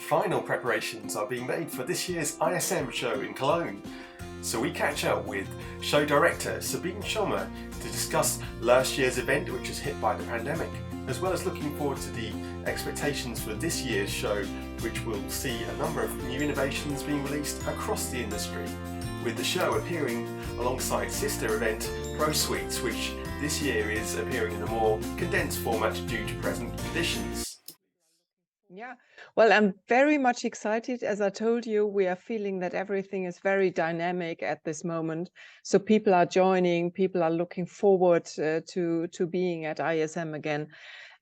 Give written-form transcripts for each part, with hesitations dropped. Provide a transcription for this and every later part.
final preparations are being made for this year's ISM show in Cologne. So we catch up with show director Sabine Schommer to discuss last year's event, which was hit by the pandemic, as well as looking forward to the expectations for this year's show, which will see a number of new innovations being released across the industry, with the show appearing alongside sister event ProSweets, which this year is appearing in a more condensed format due to present conditions. Yeah, well, I'm very much excited. As I told you, we are feeling that everything is very dynamic at this moment. So people are joining, people are looking forward to being at ISM again.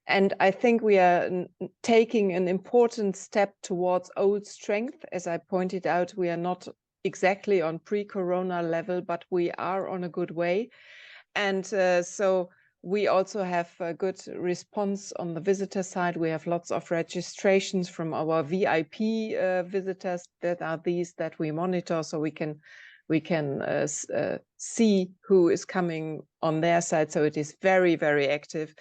And I think we are taking an important step towards old strength. As I pointed out, we are not exactly on pre-corona level, but we are on a good way. And so we also have a good response on the visitor side. We have lots of registrations from our VIP visitors that are these that we monitor, so we can see who is coming on their side. So it is very, very active.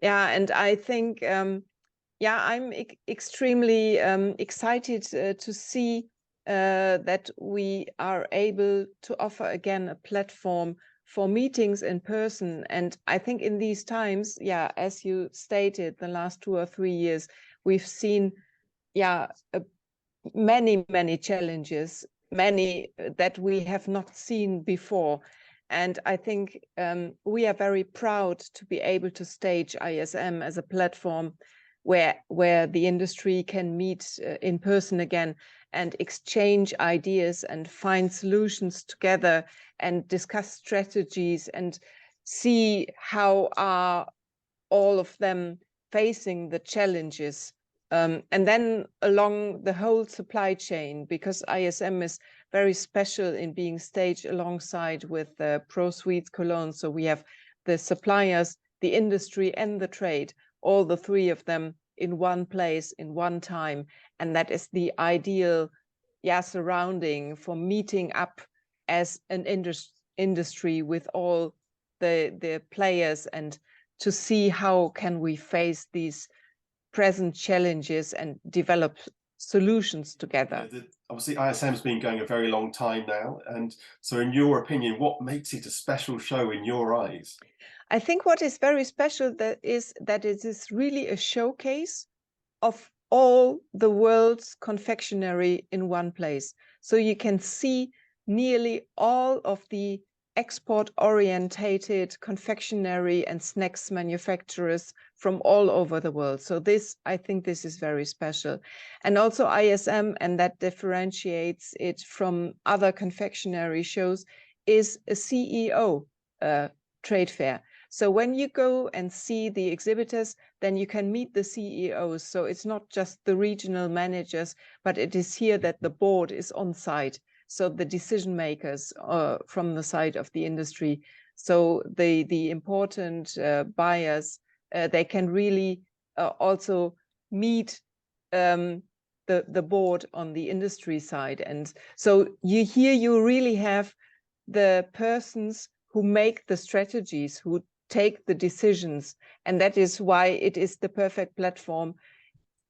Yeah, and I think, I'm extremely excited to see that we are able to offer again a platform for meetings in person. And I think in these times, as you stated, the last 2 or 3 years, we've seen, many challenges, many that we have not seen before. And I think we are very proud to be able to stage ISM as a platform where the industry can meet in person again and exchange ideas and find solutions together and discuss strategies and see how are all of them facing the challenges. And then along the whole supply chain, because ISM is very special in being staged alongside with ProSweets Cologne. So we have the suppliers, the industry and the trade, all the three of them in one place, in one time. And that is the ideal surrounding for meeting up as an industry with all the players and to see how can we face these present challenges and develop solutions together. Obviously ISM has been going a very long time now, and so in your opinion, what makes it a special show in your eyes? I think what is very special that it is really a showcase of all the world's confectionery in one place. So you can see nearly all of the export-orientated confectionery and snacks manufacturers from all over the world. So I think this is very special. And also ISM, and that differentiates it from other confectionery shows, is a CEO trade fair. So when you go and see the exhibitors, then you can meet the CEOs. So it's not just the regional managers, but it is here that the board is on site. So the decision makers from the side of the industry. So the important buyers, they can really also meet the board on the industry side. And so you really have the persons who make the strategies, who take the decisions. And that is why it is the perfect platform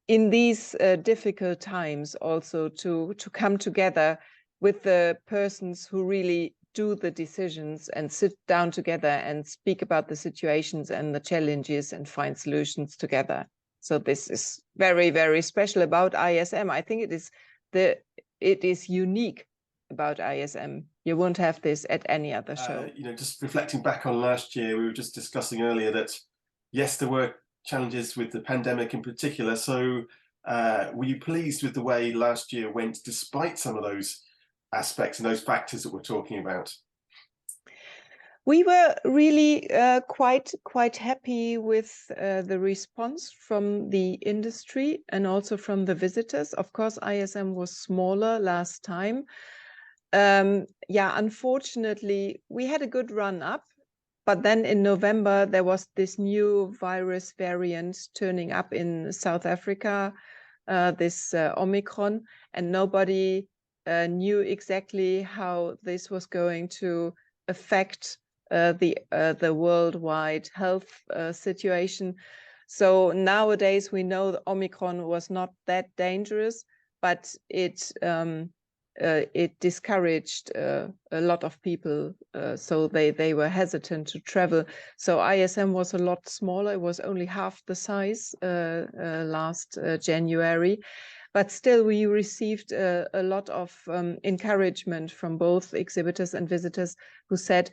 in these difficult times also to come together with the persons who really do the decisions and sit down together and speak about the situations and the challenges and find solutions together. So this is very, very special about ISM. I think it is unique about ISM. You won't have this at any other show. Just reflecting back on last year, we were just discussing earlier that, yes, there were challenges with the pandemic in particular. So were you pleased with the way last year went, despite some of those aspects and those factors that we're talking about? We were really quite happy with the response from the industry and also from the visitors. Of course, ISM was smaller last time. Unfortunately, we had a good run up, but then in November, there was this new virus variant turning up in South Africa, this Omicron, and nobody knew exactly how this was going to affect the worldwide health situation. So nowadays we know the Omicron was not that dangerous, but it discouraged a lot of people, so they were hesitant to travel. So ISM was a lot smaller. It was only half the size last January, but still we received a lot of encouragement from both exhibitors and visitors who said,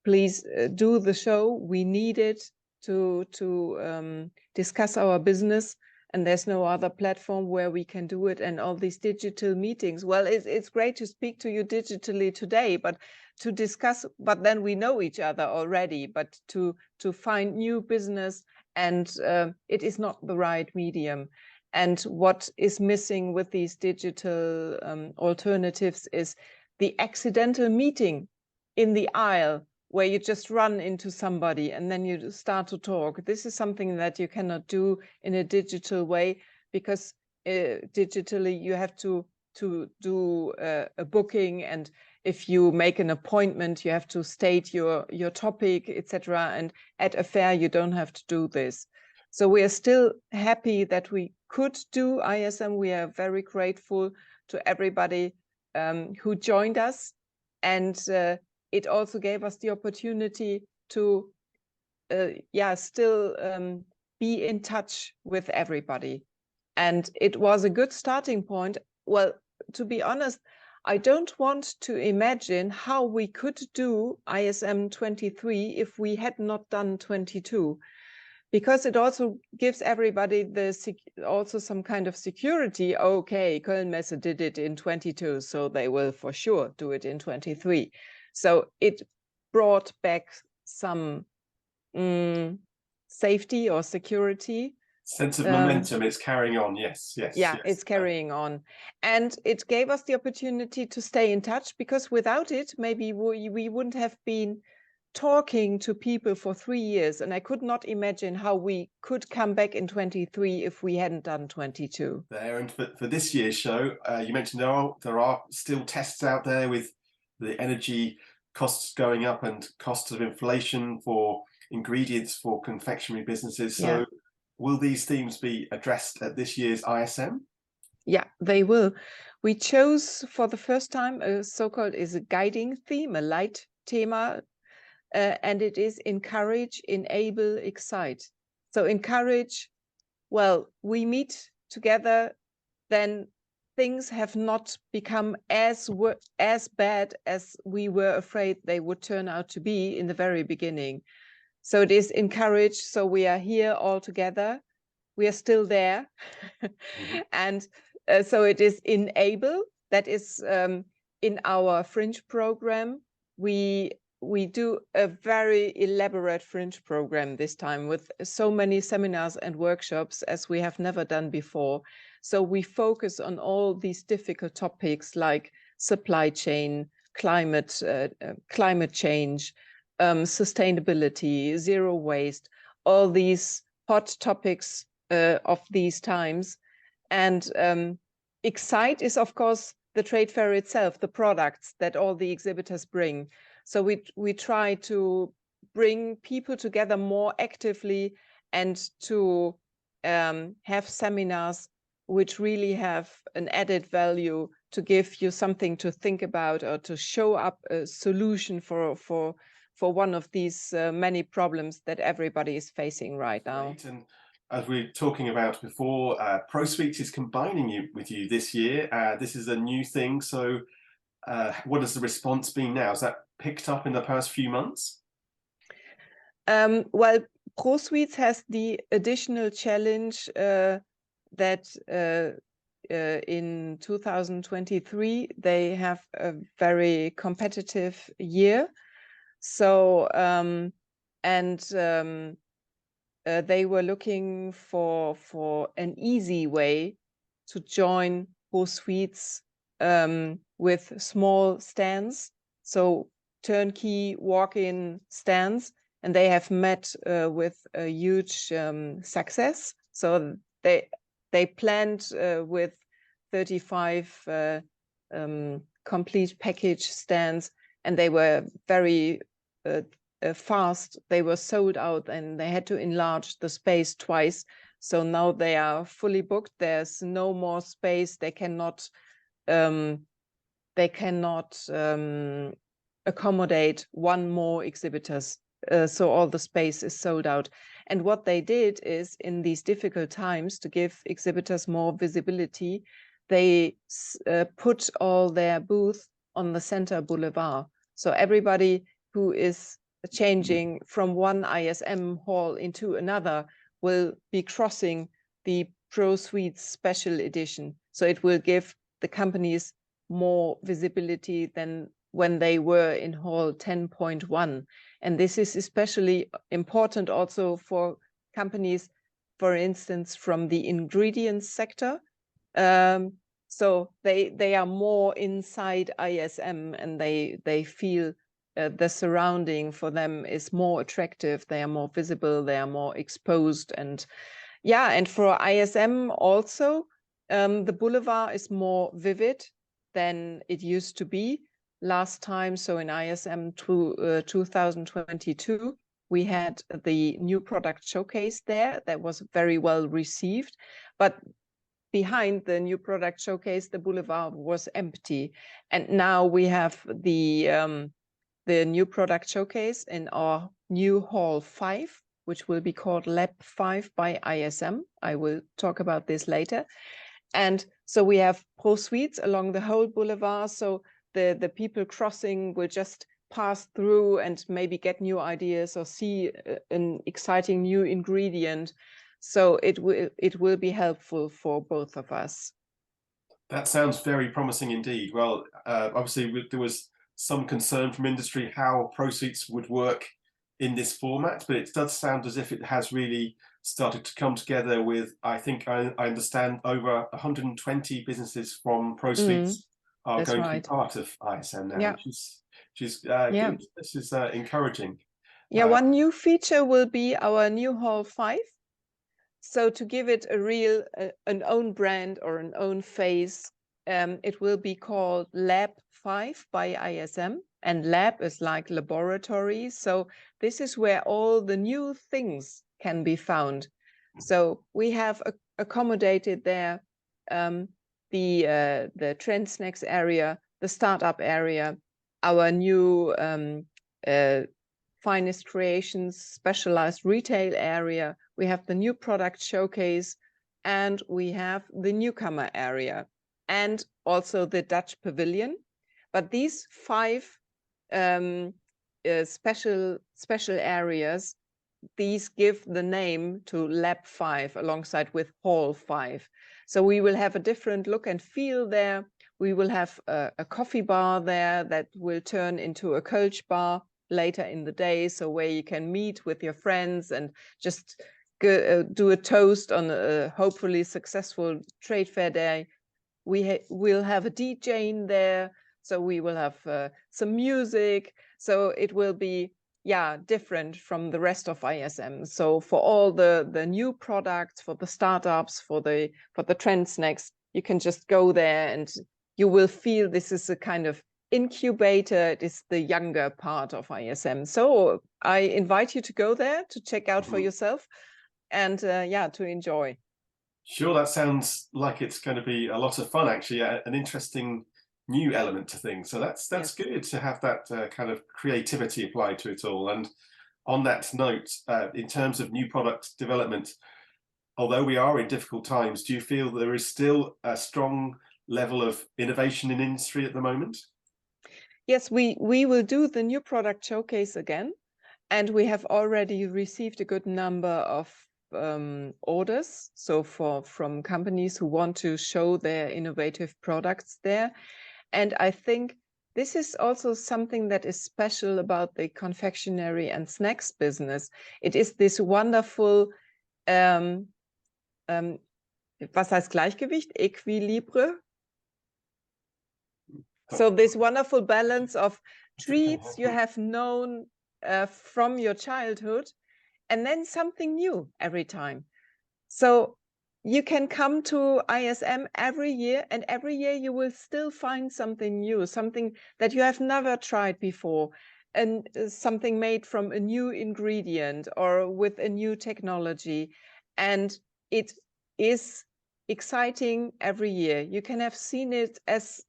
please do the show. We need it to discuss our business, and there's no other platform where we can do it. And all these digital meetings, well, it's great to speak to you digitally today, but to discuss, but then we know each other already, but to find new business, and it is not the right medium. And what is missing with these digital alternatives is the accidental meeting in the aisle, where you just run into somebody and then you start to talk. This is something that you cannot do in a digital way, because digitally you have to do a booking, and if you make an appointment, you have to state your topic, etc. And at a fair, you don't have to do this. So we are still happy that we could do ISM. We are very grateful to everybody who joined us, and it also gave us the opportunity to still be in touch with everybody. And it was a good starting point. Well, to be honest, I don't want to imagine how we could do ISM 23 if we had not done 22, because it also gives everybody also some kind of security. Okay, Köln-Messe did it in 22, so they will for sure do it in 23. So it brought back some safety or security. Sense of momentum, it's carrying on, yes. Yeah, it's carrying on. And it gave us the opportunity to stay in touch, because without it, maybe we wouldn't have been talking to people for 3 years. And I could not imagine how we could come back in 23 if we hadn't done 22. There, and for this year's show, you mentioned there are still tests out there with the energy costs going up and costs of inflation for ingredients for confectionery businesses. So Yeah. Will these themes be addressed at this year's ISM? Yeah, they will. We chose for the first time a so-called is a guiding theme, a light thema, and it is encourage, enable, excite. So encourage, well, we meet together, then things have not become as bad as we were afraid they would turn out to be in the very beginning. So it is encourage, so we are here all together. We are still there. Mm-hmm. And so it is enable, that is in our fringe program. We do a very elaborate fringe program this time with so many seminars and workshops as we have never done before. So we focus on all these difficult topics like supply chain, climate change, sustainability, zero waste, all these hot topics of these times. And Excite is, of course, the trade fair itself, the products that all the exhibitors bring. So we try to bring people together more actively and to have seminars which really have an added value to give you something to think about or to show up a solution for one of these many problems that everybody is facing right now. Right. And as we were talking about before, ProSweets is combining with you this year. This is a new thing. So what has the response been now? Has that picked up in the past few months? Well, ProSweets has the additional challenge that in 2023, they have a very competitive year. So, they were looking for an easy way to join ProSweets with small stands, so turnkey walk-in stands, and they have met with a huge success. So they planned with 35 complete package stands, and they were very fast. They were sold out and they had to enlarge the space twice. So now they are fully booked. There's no more space. They cannot accommodate one more exhibitors. So all the space is sold out. And what they did is, in these difficult times, to give exhibitors more visibility, they put all their booths on the center boulevard. So everybody who is changing from one ISM hall into another will be crossing the ProSweets special edition. So it will give the companies more visibility than when they were in hall 10.1. And this is especially important also for companies, for instance, from the ingredients sector. So they are more inside ISM, and they feel the surrounding for them is more attractive. They are more visible, they are more exposed. And yeah, and for ISM also, the boulevard is more vivid than it used to be last time. So in ISM 2022, we had the new product showcase there that was very well received. But behind the new product showcase, the boulevard was empty. And now we have the new product showcase in our new hall 5, which will be called Lab 5 by ISM. I will talk about this later. And so we have ProSweets along the whole boulevard. So the people crossing will just pass through and maybe get new ideas or see an exciting new ingredient. So it will be helpful for both of us. That sounds very promising indeed. Well, obviously there was some concern from industry how ProSweets would work in this format, but it does sound as if it has really started to come together with, I think I understand, over 120 businesses from ProSweets are going to be part of ISM now, yeah. which is good. This is encouraging. Yeah, one new feature will be our new hall 5. So to give it a real, an own brand or an own face, it will be called Lab 5 by ISM. And lab is like laboratory. So this is where all the new things can be found. So we have accommodated there the trend snacks area, the startup area, our new finest creations specialized retail area. We have the new product showcase, and we have the newcomer area, and also the Dutch pavilion. But these 5 special areas, these give the name to Lab 5 alongside with Hall 5. So we will have a different look and feel there. We will have a coffee bar there that will turn into a Kölsch bar later in the day, so where you can meet with your friends and just do a toast on a hopefully successful trade fair day. We'll have a DJ in there, so we will have some music. So it will be, yeah, different from the rest of ISM. So for all the new products, for the startups, for the trend snacks, you can just go there and you will feel this is a kind of incubator. It is the younger part of ISM. So I invite you to go there to check out for yourself and yeah, to enjoy. Sure, that sounds like it's going to be a lot of fun, actually, an interesting new element to things. So that's good to have that kind of creativity applied to it all. And on that note, in terms of new product development, although we are in difficult times, do you feel there is still a strong level of innovation in industry at the moment? Yes, we will do the new product showcase again, and we have already received a good number of orders. So from companies who want to show their innovative products there. And I think this is also something that is special about the confectionery and snacks business. It is this wonderful, was heißt Gleichgewicht? Equilibre? So this wonderful balance of treats you have known from your childhood, and then something new every time. So you can come to ISM every year, and every year you will still find something new, something that you have never tried before. something made from a new ingredient or with a new technology, and it is exciting every year. You can have seen it as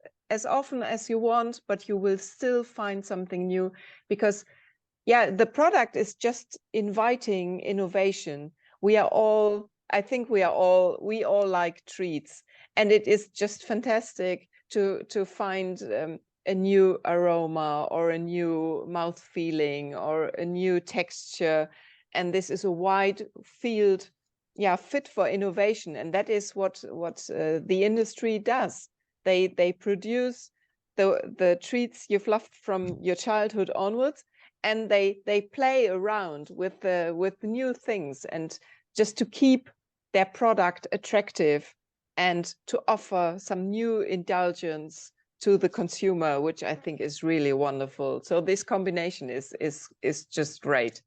often as you want, but you will still find something new, because yeah, the product is just inviting innovation. I think we all like treats, and it is just fantastic to find a new aroma or a new mouth feeling or a new texture. And this is a wide field, yeah, fit for innovation. And that is what the industry does. They produce the treats you've loved from your childhood onwards, and they play around with new things, and just to keep their product attractive and to offer some new indulgence to the consumer, which I think is really wonderful. So this combination is just great.